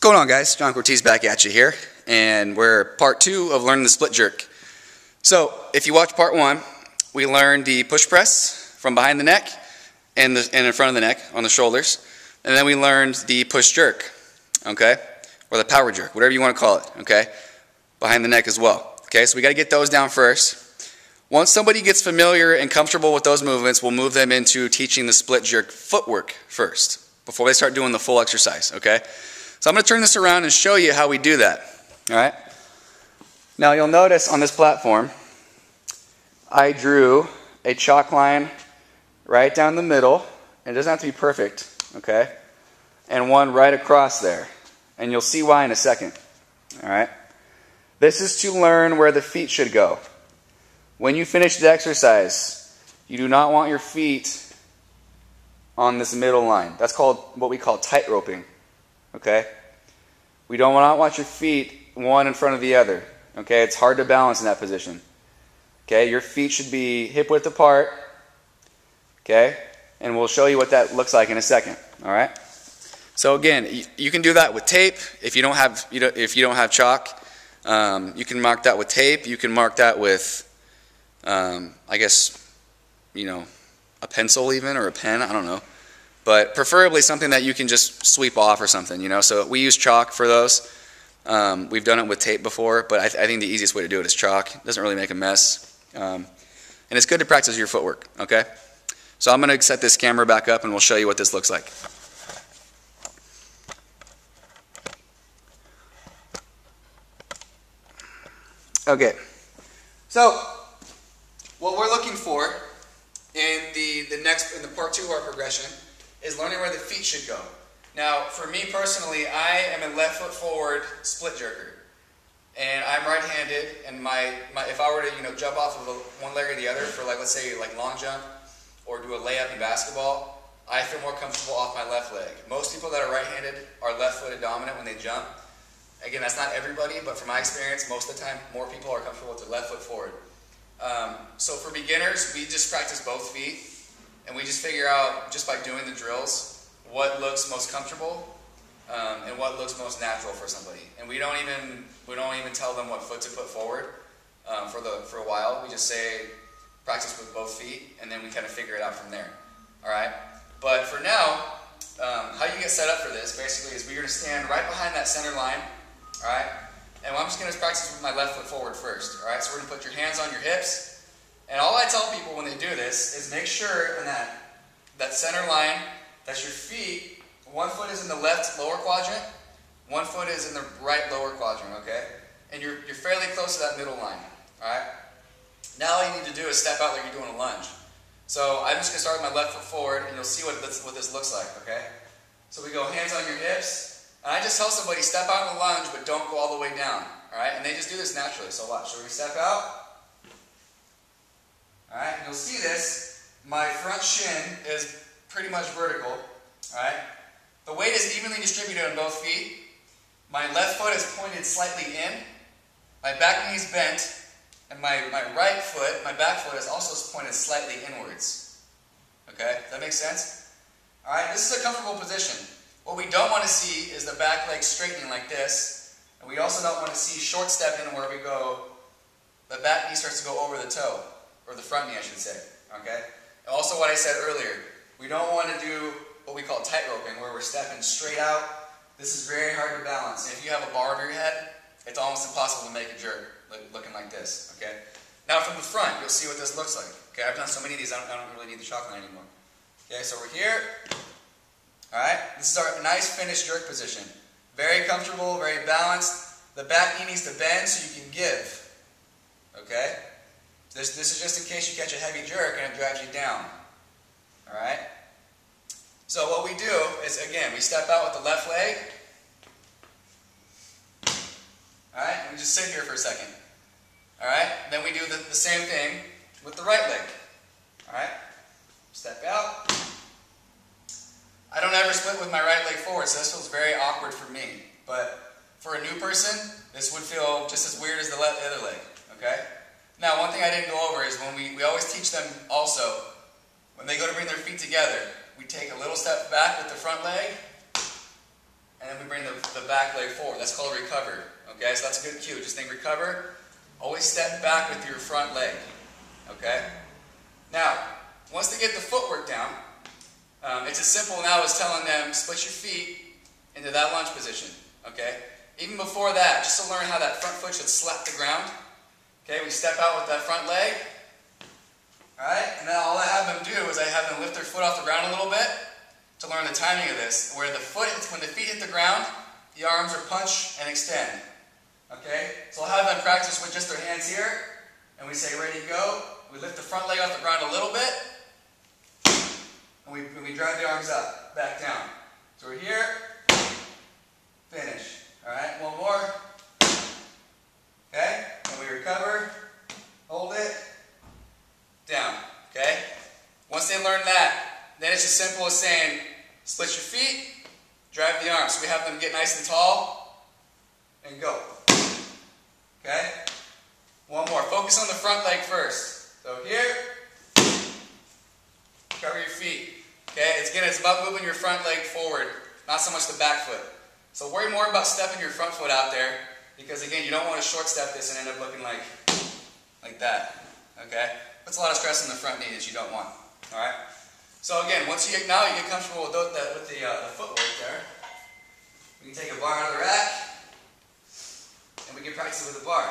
What's going on, guys? John Cortez back at you here, and we're part 2 of learning the split jerk. So if you watch part 1, we learned the push press from behind the neck and in front of the neck on the shoulders, and then we learned the push jerk, okay, or the power jerk, whatever you want to call it, okay, behind the neck as well. Okay, so we got to get those down first. Once somebody gets familiar and comfortable with those movements, we'll move them into teaching the split jerk footwork first before they start doing the full exercise, okay? So I'm going to turn this around and show you how we do that, all right? Now you'll notice on this platform, I drew a chalk line right down the middle, and it doesn't have to be perfect, okay? And one right across there, and you'll see why in a second, all right? This is to learn where the feet should go. When you finish the exercise, you do not want your feet on this middle line. That's called what we call tight roping. Okay? We don't want your feet one in front of the other. Okay? It's hard to balance in that position. Okay? Your feet should be hip width apart. Okay? And we'll show you what that looks like in a second. All right? So again, you can do that with tape. If you don't have chalk, you can mark that with tape. You can mark that with, I guess, a pencil even, or a pen. I don't know. But preferably something that you can just sweep off or something, So we use chalk for those. We've done it with tape before, but I think the easiest way to do it is chalk. It doesn't really make a mess. And it's good to practice your footwork, okay? So I'm going to set this camera back up and we'll show you what this looks like. Okay. So what we're looking for in the part 2 of our progression is learning where the feet should go. Now, for me personally, I am a left foot forward split jerker, and I'm right-handed. And if I were to jump off of one leg or the other for let's say long jump or do a layup in basketball, I feel more comfortable off my left leg. Most people that are right-handed are left-footed dominant when they jump. Again, that's not everybody, but from my experience, most of the time, more people are comfortable with their left foot forward. So for beginners, we just practice both feet. And we just figure out, just by doing the drills, what looks most comfortable and what looks most natural for somebody. And we don't even tell them what foot to put forward for a while. We just say practice with both feet, and then we kind of figure it out from there. All right. But for now, how you get set up for this basically is we're going to stand right behind that center line. All right. And I'm just going to practice with my left foot forward first. All right. So we're going to put your hands on your hips. And all I tell people when they do this is make sure in that center line that your feet, one foot is in the left lower quadrant, one foot is in the right lower quadrant, okay? And you're fairly close to that middle line, all right? Now all you need to do is step out like you're doing a lunge. So I'm just going to start with my left foot forward, and you'll see what this looks like, okay? So we go hands on your hips, and I just tell somebody step out in the lunge, but don't go all the way down, all right? And they just do this naturally, so watch. So we step out. Alright, you'll see this, my front shin is pretty much vertical, alright? The weight is evenly distributed on both feet. My left foot is pointed slightly in, my back knee is bent, and my right foot, my back foot is also pointed slightly inwards. Okay, does that make sense? Alright, this is a comfortable position. What we don't want to see is the back leg straightening like this, and we also don't want to see short step in where we go, the back knee starts to go over the toe. Or the front knee, I should say, okay? And also what I said earlier, we don't want to do what we call tight roping, where we're stepping straight out. This is very hard to balance. And if you have a bar over your head, it's almost impossible to make a jerk looking like this, okay? Now from the front, you'll see what this looks like. Okay, I've done so many of these, I don't really need the chalk line anymore. Okay, so we're here. All right, this is our nice finished jerk position. Very comfortable, very balanced. The back knee needs to bend so you can give, okay? This is just in case you catch a heavy jerk and it drags you down. Alright? So what we do is, again, we step out with the left leg. Alright? And we just sit here for a second. Alright? Then we do the same thing with the right leg. Alright? Step out. I don't ever split with my right leg forward, so this feels very awkward for me. But for a new person, this would feel just as weird as the other leg. Okay? Now, one thing I didn't go over is when we always teach them also, when they go to bring their feet together, we take a little step back with the front leg, and then we bring the back leg forward. That's called recover. Okay, so that's a good cue. Just think recover. Always step back with your front leg. Okay? Now, once they get the footwork down, it's as simple now as telling them split your feet into that lunge position. Okay? Even before that, just to learn how that front foot should slap the ground. Okay, we step out with that front leg. Alright, and now all I have them do is I have them lift their foot off the ground a little bit to learn the timing of this. Where the foot, when the feet hit the ground, the arms are punch and extend. Okay, so I'll have them practice with just their hands here, and we say ready, go. We lift the front leg off the ground a little bit, and we drive the arms up, back down. So we're here, finish. Alright, one more. Okay, and we recover, hold it, down. Okay, once they learn that, then it's as simple as saying split your feet, drive the arms. So we have them get nice and tall, and go. Okay, one more. Focus on the front leg first. So here, cover your feet. Okay, it's about moving your front leg forward, not so much the back foot. So worry more about stepping your front foot out there, because again, you don't want to short step this and end up looking like that. Okay, puts a lot of stress on the front knee that you don't want. All right. So again, once you get comfortable with the footwork there, we can take a bar out of the rack, and we can practice it with a bar.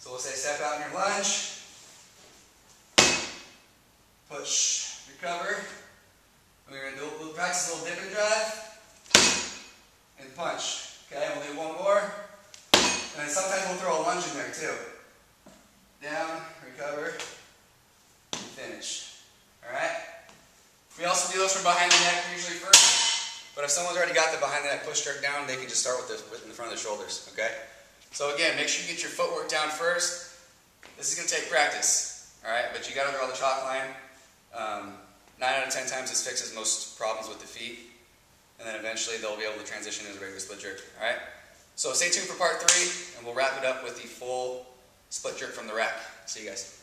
So we'll say step out in your lunge, push, recover. And we'll practice a little dip and drive. And punch. Okay, we'll do one more. And then sometimes we'll throw a lunge in there too. Down, recover, and finish. Alright? We also do those from behind the neck usually first. But if someone's already got the behind the neck push jerk down, they can just start with in the front of the shoulders. Okay? So again, make sure you get your footwork down first. This is going to take practice. Alright? But you got to draw the chalk line. 9 out of 10 times this fixes most problems with the feet. And then eventually they'll be able to transition into a regular split jerk. Alright? So stay tuned for part 3, and we'll wrap it up with the full split jerk from the rack. See you guys.